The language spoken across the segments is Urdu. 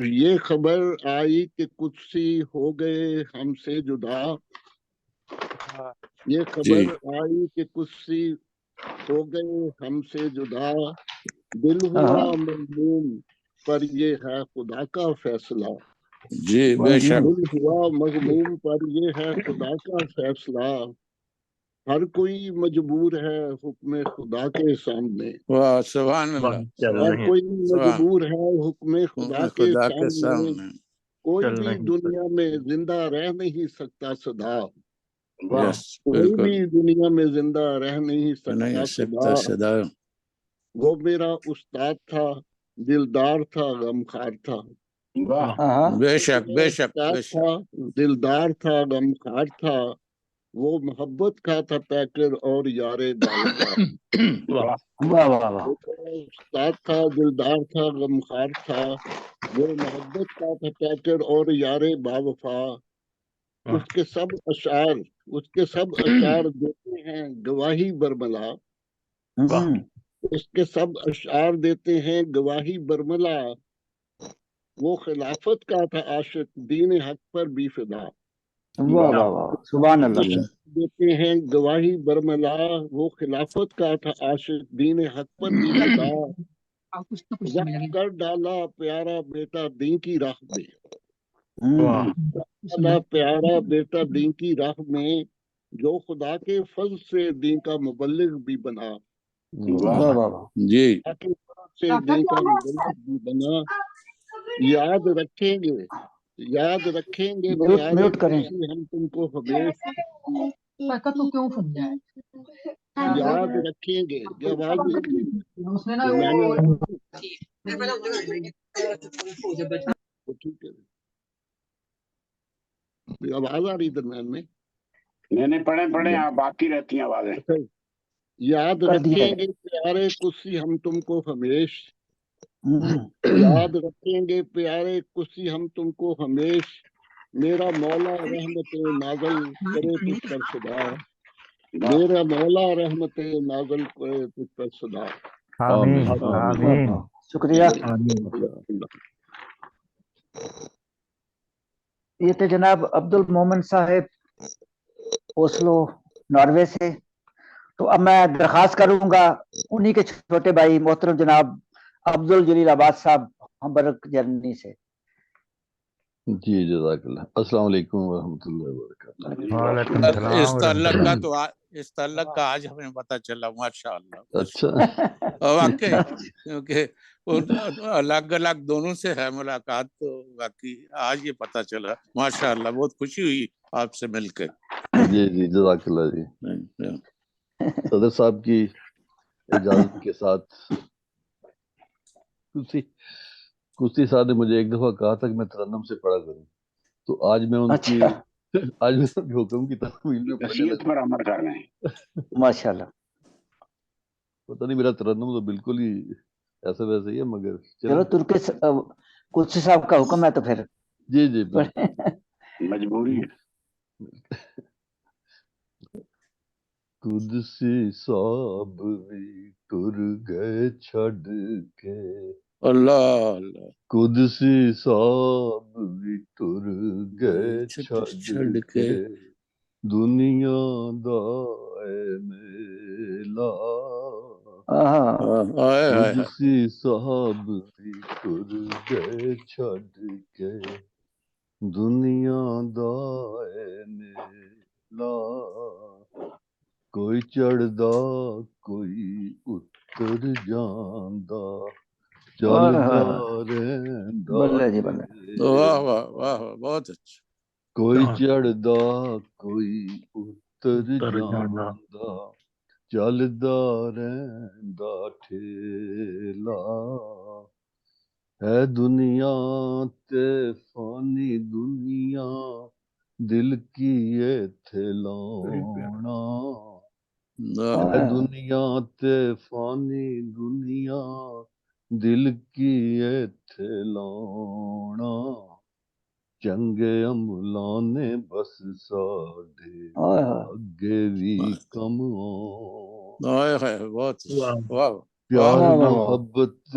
یہ خبر آئی کہ قدسی ہو گئے ہم سے جدا، یہ خبر آئی کہ قدسی ہو گئے ہم سے جدا، دل ہوا مغموم پر یہ ہے خدا کا فیصلہ، جی بے شک، دل ہوا مغموم پر یہ ہے خدا کا فیصلہ، ہر کوئی مجبور ہے حکم خدا کے سامنے، واہ سبحان اللہ، ہر کوئی سبحان مجبور ہے حکم خدا کے خدا کے سامنے، سامنے، کوئی بھی دنیا میں زندہ رہ نہیں سکتا سدا، یس کوئی بالکل بھی دنیا میں زندہ رہ نہیں نہیں سکتا سکتا سدا، صدا، وہ میرا استاد تھا دلدار تھا غمخوار تھا، واہ بے شک بے شک استاد بے شک، تھا دلدار تھا غمخوار تھا، وہ محبت کا تھا پیکر اور یار باوفا، واہ واہ واہ واہ، وہ استاد تھا دلدار تھا غمخوار تھا، وہ محبت کا تھا پیکر اور یار باوفا، اس کے سب اشعار دیتے ہیں گواہی برملا، اس کے سب اشعار دیتے ہیں گواہی برملا، وہ خلافت کا تھا عاشق دین حق پر بھی فدا، واہ واہ واہ، سبحان اللہ، دیتے ہیں گواہی برملا، وہ خلافت کا تھا عاشق دین حق پر بھی فدا، وقت کر ڈالا پیارا بیٹا دین کی راہ میں، ڈالا پیارا بیٹا دین کی راہ میں، جو خدا کے فضل سے دین کا مبلغ بھی بنا، واہ واہ واہ، جی خدا کے فضل سے دین کا مبلغ بھی بنا، یاد رکھیں گے پیارے میوٹ کریں، کسی ہم تم کو ہمیشہ، یاد رکھیں گے، یہ آواز میں نے ٹھیک ہے آواز آ رہی درمیان میں، نہیں پڑھیں آپ، باقی رہتی ہیں آوازیں، یاد کر دیا رکھیں گے پیارے کسی ہم تم کو ہمیش، یاد رکھیں گے پیارے کسی ہم تم کو ہمیش، میرا مولا رحمت نازل کرے تجھ پر صدا، میرا مولا رحمت نازل کرے تجھ پر صدا، آمین آمین شکریہ۔ یہ تھے جناب عبد المومن صاحب اوسلو ناروے سے۔ تو اب میں درخواست کروں گا انہی کے چھوٹے بھائی محترم جناب عبد الجلیل عباد صاحب ہمبرگ جرمنی سے۔ جی جزاک اللہ، السلام علیکم ورحمۃ اللہ وبرکاتہ۔ وعلیکم السلام اس تعلق ورحمۃ کا اللہ۔ تو اس تعلق کا آج ہمیں پتہ چلا، ماشاء اللہ، اچھا واقعی، کیونکہ الگ الگ دونوں سے ہے ملاقات، تو واقعی آج یہ پتہ چلا، ماشاء اللہ، بہت خوشی ہوئی آپ سے مل کے۔ جی جی جزاک اللہ جی۔ صدر صاحب کی اجازت کے ساتھ کشتی صاحب نے مجھے ایک دفعہ کہا تھا کہ میں ترنم سے پڑھا کروں، تو آج میں ان کی حکم کی تکمیل میں پڑھنے نصیحت پر عمل کر رہے ہیں، ماشاء اللہ، پتہ نہیں میرا ترنم تو بالکل ہی ایسا ویسا ہی ہے، مگر چلو ترک قدسی صاحب کا حکم ہے تو پھر جی جی مجبوری ہے۔ قدسی صاحب بھی ٹر گئے چھڑ کے، اللہ اللہ، قدسی صاحب بھی ٹر گئے چھڑ کے، دنیا دا اے میلا، قدسی صاحب بھی ٹر گئے چھڑ کے، دنیا دا اے میلا، کوئی چڑھدا کوئی اتر جاندا، چلدا رہندا بلے جی بلے، واہ واہ واہ، بہت اچھا، کوئی چڑھدا کوئی اتر جاندا، چلدا رہندا ٹھیلا، ہے دنیا تے فانی دنیا، دل کی ایتھے لاؤنا، ہے دنیا تے فانی دنیا، دل کی ایتھے لاؤنا، چنگے عملاں نے بس ساڈے اگے بھی کم آؤنا، بہت اچھا، واہ، پیار محبت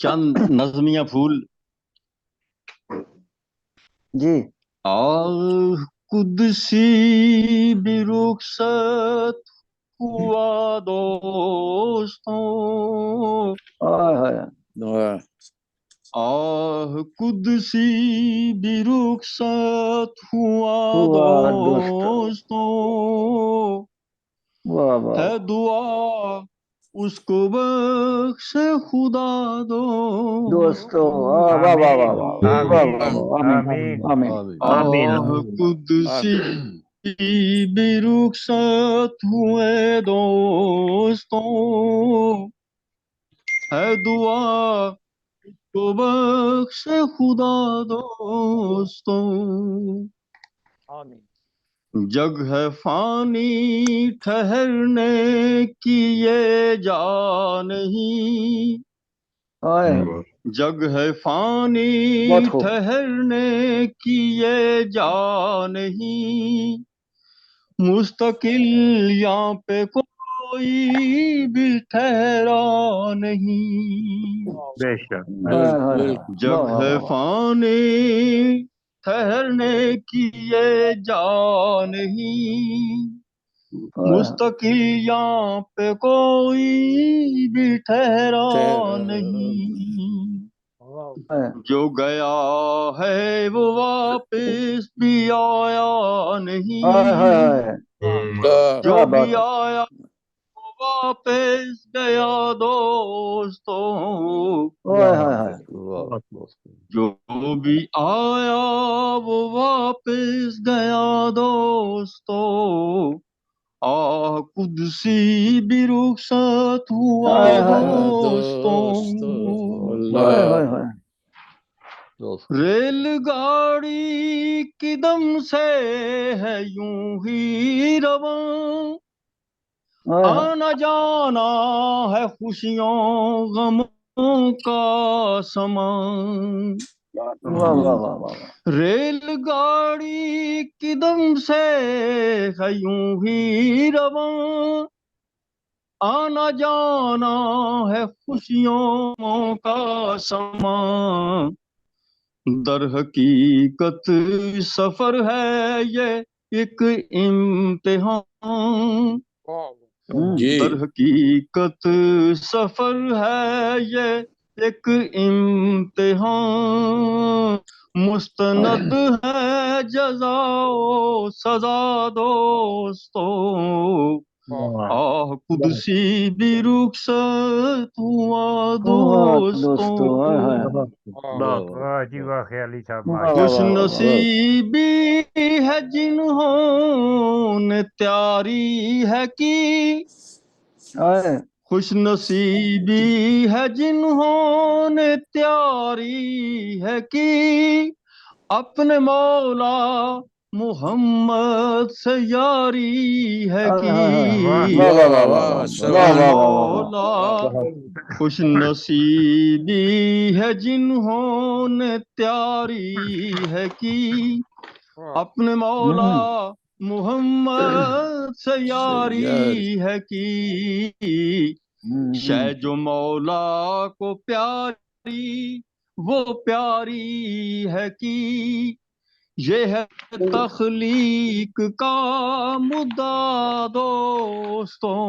چند نظمیہ پھول. جی آہ قدسی بھی رخصت ہوا دوستوں. آہ قدسی بھی رخصت ہوا دوستوں. واہ واہ ہے دعا اس کو بخش خدا دوستو واہ واہ واہ واہ واہ واہ واہ آمین آمین آمین آہ قدسی بھی رخصت ہوئے دوستوں. ہے دعا کو بخش خدا دوستوں. آمین. جگ ہے فانی ٹھہرنے کی یہ جا نہیں. جگ ہے فانی بہت خوب ٹھہرنے کی یہ جا نہیں. مستقل یہاں پہ کوئی بھی ٹھہرا نہیں. بے شک جگ ہے فانی ٹھہرنے کی یہ جا نہیں. مستقل یہاں پہ کوئی بھی ٹھہرا نہیں. جو گیا ہے وہ واپس بھی آیا نہیں. جو بھی آیا وہ واپس گیا دوستوں. جو بھی آیا وہ واپس گیا دوستوں. آہ قدسی بھی رخصت ہوا دوستوں. ریل گاڑی کی دم سے ہے یوں ہی رواں. آنا جانا ہے خوشیوں غموں کا سامان. ریل گاڑی کی دم سے ہے یوں ہی رواں. آنا جانا ہے خوشیوں کا سامان. در حقیقت سفر ہے یہ ایک امتحان. در حقیقت سفر ہے یہ ایک امتحان. مستند ہے جزا و سزا دوستوں. آہ قدسی بھی رخصت ہوا دوستوں. واہ جی واہ خیالی صاحب خوش نصیبی ہے جنہوں نے تیاری ہے کی. خوش نصیبی ہے جنہوں نے تیاری ہے کی. اپنے مولا محمد سے یاری ہے کی. مولا خوش نصیبی ہے جنہوں نے تیاری ہے کی. اپنے مولا محمد سے یاری ہے کی. شے جو مولا کو پیاری وہ پیاری ہے کی. یہ ہے تخلیق کا مدعا دوستوں.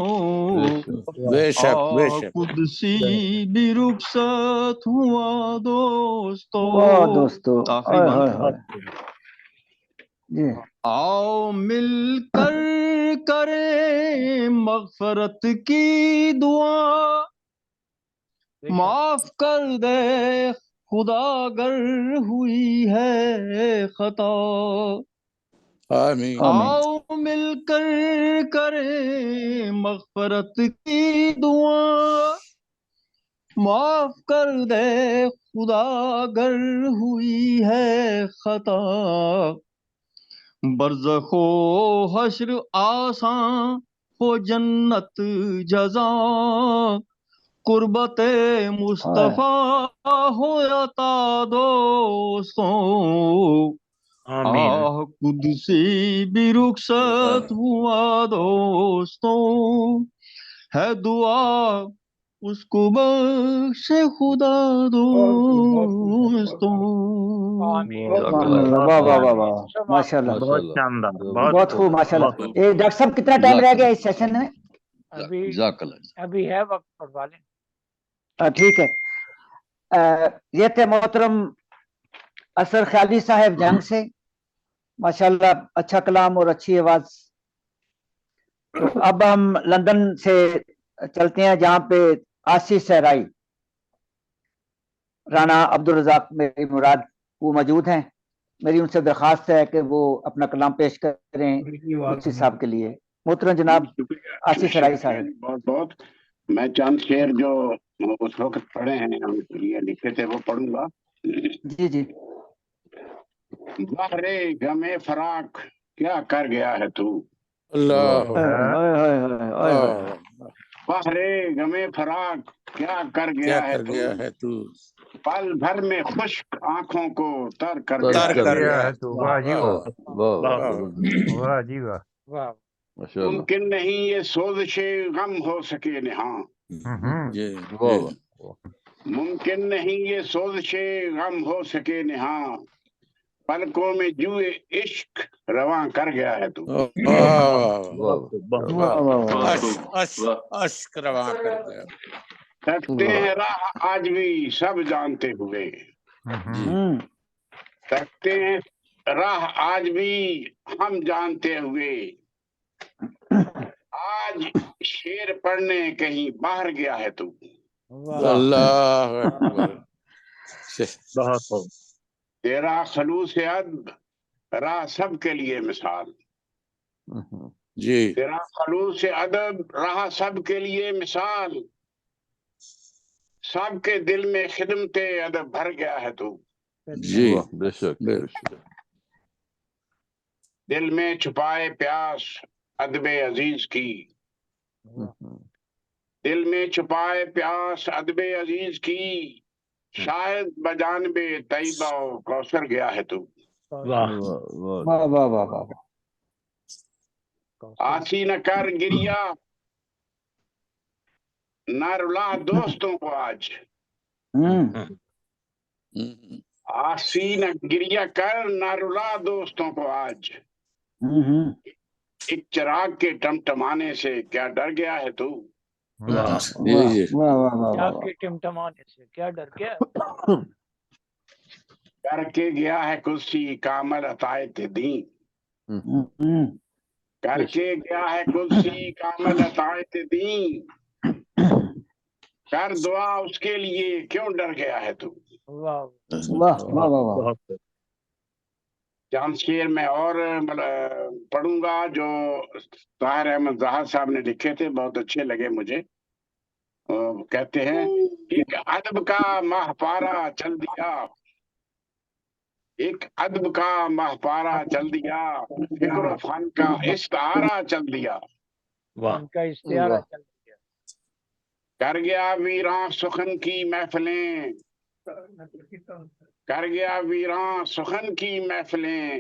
قدسی بھی رخصت ہوا دوستوں. آخری بات. آؤ مل کر کریں مغفرت کی دعا. معاف کر دے خدا گر ہوئی ہے خطا. آؤ مل کر کریں مغفرت کی دعا. معاف کر دے خدا گر ہوئی ہے خطا. برزخ و حشر آساں ہو جنت جزا. قربت مصطفیٰ ہو عطا دوستوں. آہ قدسی بھی رخصت ہوا دوستوں. ہے دعا اس کو بخشے خدا دوستوں. آمین. واہ واہ واہ واہ، ماشاء اللہ، بہت شاندار، بہت خوب، ماشاء اللہ. ڈاکٹر صاحب کتنا ٹائم رہ گیا اس سیشن میں؟ ابھی ہے وقت، پڑھوا لیں. ٹھیک ہے. یہ تھے محترم اثر خیالی صاحب جنگ سے، ماشاءاللہ اچھا کلام اور اچھی آواز. تو اب ہم لندن سے چلتے ہیں جہاں پہ آصف صحرائی، رانا عبدالرزاق میری مراد وہ موجود ہیں. میری ان سے درخواست ہے کہ وہ اپنا کلام پیش کریں قدسی صاحب کے لیے. محترم جناب آصف صحرائی صاحب. بہت بہت. میں چند شعر جو اس وقت پڑھے ہیں ہم یہ لکھے تھے وہ پڑھوں گا. جی جی. بحرے غمِ فراق کیا کر گیا ہے تو، اللہ بحرے غمِ فراق کیا کر کیا گیا کر گیا ہے تو، پل بھر میں خشک آنکھوں کو تر کر کر گیا گیا ہے. ہے تو. واہ جی واہ، واہ جی واہ. واہ. ممکن نہیں یہ سوزش غم ہو سکے نہاں، جی ممکن نہیں یہ سوزش غم ہو سکے نہاں، پلکوں میں جوئے عشق رواں کر گیا ہے تو. اشک رواں کر گیا. تکتے ہیں راہ آج بھی سب جانتے ہوئے، تکتے ہیں راہ آج بھی ہم جانتے ہوئے، آج شیر پڑھنے کہیں باہر گیا ہے تو. اللہ اکبر. تیرا خلوص ادب راہ سب کے لیے مثال، جی تیرا خلوص ادب رہا سب کے لیے مثال، سب کے دل میں خدمت ادب بھر گیا ہے تو. جی بے شک. دل میں چھپائے پیاس ادب عزیز کی، دل میں چھپائے پیاس ادب عزیز کی، شاید بجانب طیبہ و کوثر گیا ہے تو. آسی نہ کر گریا نہ رلا دوستوں کو آج، آسی نہ گریا کر نہ رلا دوستوں کو آج، ایک چراغ کے ٹمٹمانے سے کیا ڈر گیا ہے تو. چراغ کے ٹمٹمانے سے کیا ڈر گیا، کر کے گیا ہے کرسی کامل عطایت دین، کر کے گیا ہے کرسی کامل عطایت دین، کر دعا اس کے لیے کیوں ڈر گیا ہے تو. چند شعر میں اور پڑھوں گا جو طاہر احمد زاہد صاحب نے لکھے تھے، بہت اچھے لگے مجھے. کہتے ہیں ایک ادب کا ماہپارہ چل دیا، ایک ادب کا ماہپارہ چل دیا، فکر و فن کا استعارہ چل دیا، ان کا استعارہ چل دیا، کر گیا ویراں سخن کی محفلیں، کر گیا ویراں سخن کی محفلیں،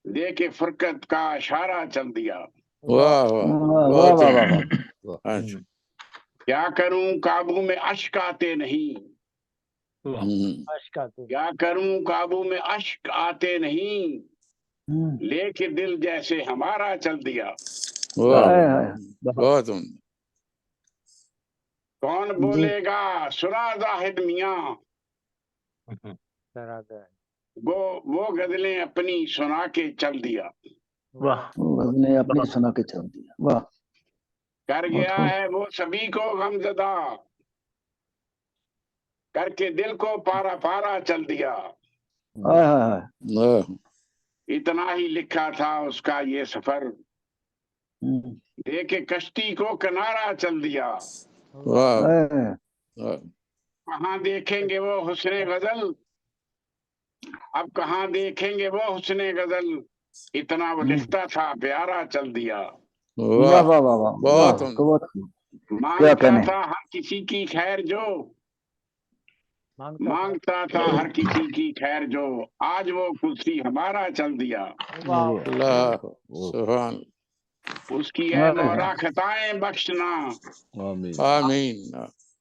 دے کے فرقت کا اشارہ چل دیا. کیا کروں قابو میں اشک آتے نہیں، کیا کروں قابو میں اشک آتے نہیں، لے کے دل جیسے ہمارا چل دیا. کون بولے گا سنا زاہد میاں، وہ غزلیں اپنی سنا کے چل دیا. اپنی سنا کے چل دیا. واہ. کر گیا ہے وہ سبھی کو غم زدہ، کر کے دل کو پارا پارا چل دیا. اتنا ہی لکھا تھا اس کا یہ سفر، دے کے کشتی کو کنارہ چل دیا. کہاں دیکھیں گے وہ حسن غزل، اب کہاں دیکھیں گے وہ حسن غزل، اتنا وہ لکھتا تھا پیارا چل دیا. مانگتا تھا ہر کسی کی خیر جو، مانگتا تھا ہر کسی کی خیر جو، آج وہ کرسی ہمارا چل دیا. اس کی اے نورا خطائیں بخشنا، آمین.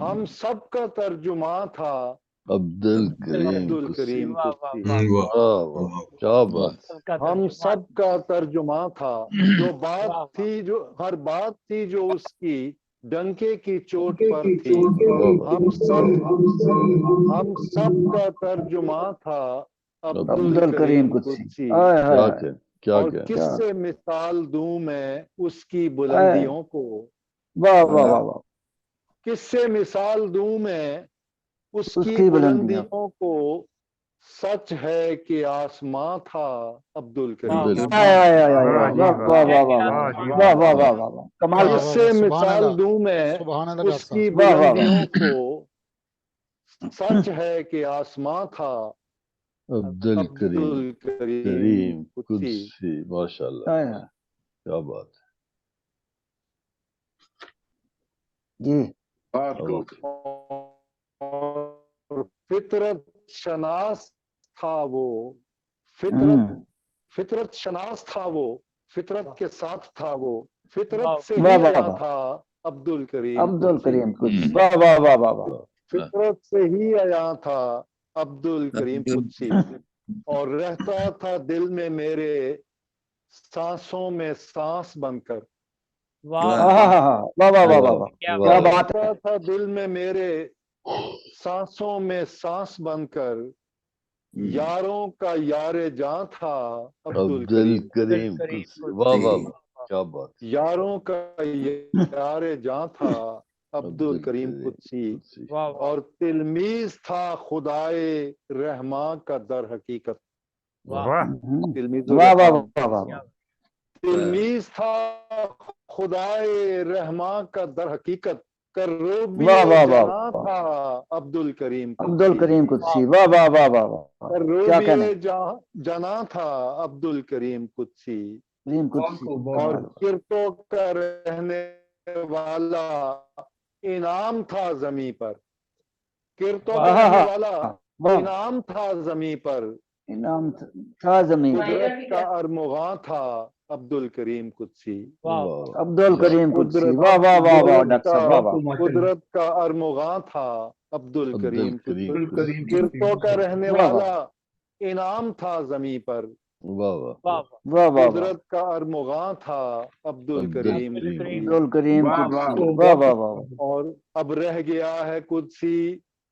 ہم سب کا ترجمہ تھا عبد الکریم عبد الکریم واہ واہ قدسی، واہ واہ واہ کیا بات سب کا ہم ترجمہ سب کا ترجمہ تھا، جو بات واہ واہ تھی، جو ہر بات تھی جو اس کی ڈنکے کی چوٹ پر تھی، واہ واہ ہم سب کا ترجمہ تھا عبد عبد الکریم الکریم قدسی قدسی، آئے کیا ہائے کہ کیا اور کہ کس سے مثال دوں میں اس کی بلندیوں کو، واہ واہ واہ واہ کس سے مثال دوں میں اس اس کی کی بلندیاں بلندیوں کو، سچ ہے کہ آسماں تھا عبد الکریم عبد واہ آئے آئے آئے واہ آئے جی واہ واہ، واہ واہ واہ واہ جی واہ واہ، واہ واہ واہ واہ کمال کس سے مثال دوں میں سبحان اللہ اس ڈاکٹر کی صاحب، واہ واہ واہ بلندیوں کو، سچ ہے کہ آسماں تھا عبد عبد الکریم الکریم کریم قدسی، قدسی ماشاء اللہ آئے ہائے کیا بات ہے جی بہت خوب. اور فطرت شناس تھا وہ، ہوں فطرت شناس تھا وہ، فطرت کے ساتھ تھا وہ، فطرت واہ سے واہ ہی واہ آیا واہ تھا عبد الکریم عبد قدسی، الکریم قدسی واہ واہ واہ واہ واہ فطرت سے ہی آیا تھا عبد الکریم قدسی، اور رہتا تھا دل میں میرے سانسوں میں سانس بن کر، واہ ہاں ہاں ہاں ہاں واہ واہ واہ واہ واہ کیا کیا واہ بات ہے رہتا تھا دل میں میرے سانسوں میں سانس بن کر، یاروں کا یار جاں تھا عبد عبد الکریم، الکریم قدسی واہ واہ واہ کیا بات ہے یاروں کا یار جاں تھا عبد الکریم قدسی، واہ واہ اور تلمیذ تھا خدائے رحمان کا در حقیقت، واہ واہ تلمیذ واہ واہ الرحمان، واہ واہ واہ تلمیذ تھا خدائے رحمان کا در حقیقت، کروبی واہ واہ واہ جنا واہ تھا عبد الکریم عبد قدسی، الکریم قدسی واہ واہ واہ واہ واہ کیا کروبی کہنے جنا تھا عبد الکریم قدسی، کریم قدسی اور کمال کرتوں کا رہنے والا انعام تھا زمیں پر، کرتوں کا ہاں رہنے ہاں والا واہ انعام تھا زمیں پر، انعام تھا زمین پر قدرت کا ارمغاں تھا عبد الکریم قدسی، واہ واہ عبد الکریم قدسی قدرت واہ واہ واہ واہ قدرت ڈاکٹر کا صاحب واہ واہ قدرت کا ارمغاں تھا عبد عبد الکریم الکریم قدسی، قدسی کرتوں کا رہنے واہ واہ والا انعام تھا زمیں پر، واہ واہ واہ واہ واہ واہ قدرت کا ارمغاں تھا عبد عبد الکریم الکریم عبد الکریم واہ قدسی واہ واہ واہ واہ اور اب رہ گیا ہے قدسی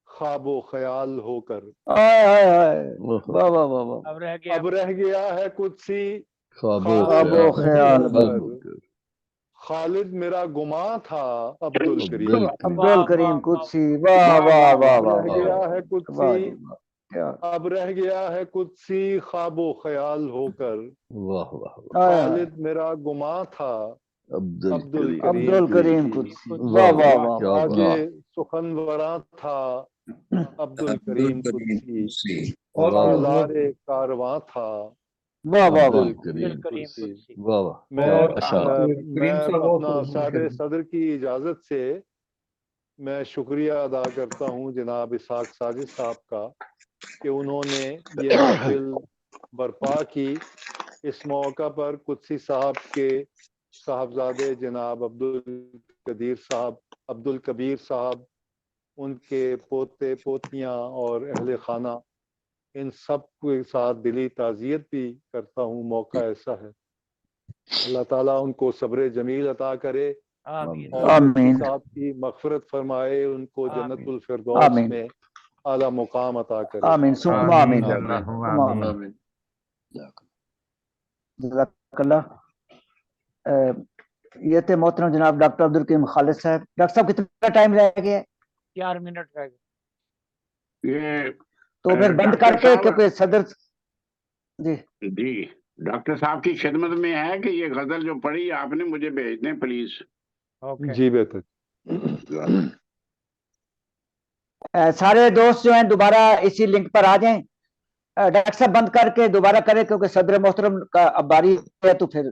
خواب و خیال ہو کر، آئے ہائے ہائے واہ واہ واہ واہ اب رہ گیا اب رہ گیا ہے قدسی خواب خواب و و خیال خیال ہو ہو کر خالد میرا گماں تھا عبد عبد الکریم، عبد واہ الکریم واہ قدسی واہ واہ واہ واہ واہ واہ اب واہ رہ واہ گیا ہے واہ قدسی جی واہ کیا اب رہ گیا ہے قدسی خواب و خیال ہو کر، واہ واہ آئے ہائے خالد میرا گماں تھا عبد عبد الکریم عبد الکریم الکریم قدسی، قدسی واہ واہ واہ کیا واہ بات آگے سخنوراں تھا عبد الکریم قدسی، واہ واہ سالار کارواں تھا واہ واہ عبد واہ الکریم الکریم قدسی قدسی واہ واہ میں ماشاء اللہ میں اپنا سیادہ صدر کی اجازت سے میں شکریہ ادا کرتا ہوں جناب اسحاق ساجد صاحب کا کہ انہوں نے یہ محفل برپا کی، اس موقع پر قدسی صاحب کے صاحبزادے جناب عبد الکبیر صاحب، ان کے پوتے پوتیاں اور اہل خانہ، ان سب کے ساتھ دلی تعزیت بھی کرتا ہوں، موقع ایسا ہے، اللہ تعالیٰ ان کو صبر جمیل عطا کرے آمین اور آمین قدسی صاحب کی مغفرت فرمائے، ان کو جنت آمین الفردوس آمین میں اعلیٰ مقام عطا کرے، آمین ثم آمین آمین اللہم ثم آمین آمین جزاک اللہ یہ تھے محترم جناب ڈاکٹر عبد الکریم خالد صاحب۔ ڈاکٹر صاحب کتنا ٹائم رہ گیا ہے؟ 4 منٹ رہ گئے۔ یہ تو پھر بند ڈاکٹر کر کے صاحب کیونکہ صدر جی جی ڈاکٹر صاحب کی خدمت میں ہے کہ یہ غزل جو پڑھی آپ نے مجھے بھیج دیں پلیز. اوکے جی بہتر، سارے دوست جو ہیں دوبارہ اسی لنک پر آ جائیں۔ ڈاکٹر صاحب بند کر کے دوبارہ کریں کیونکہ صدر محترم کا اب باری ہے تو پھر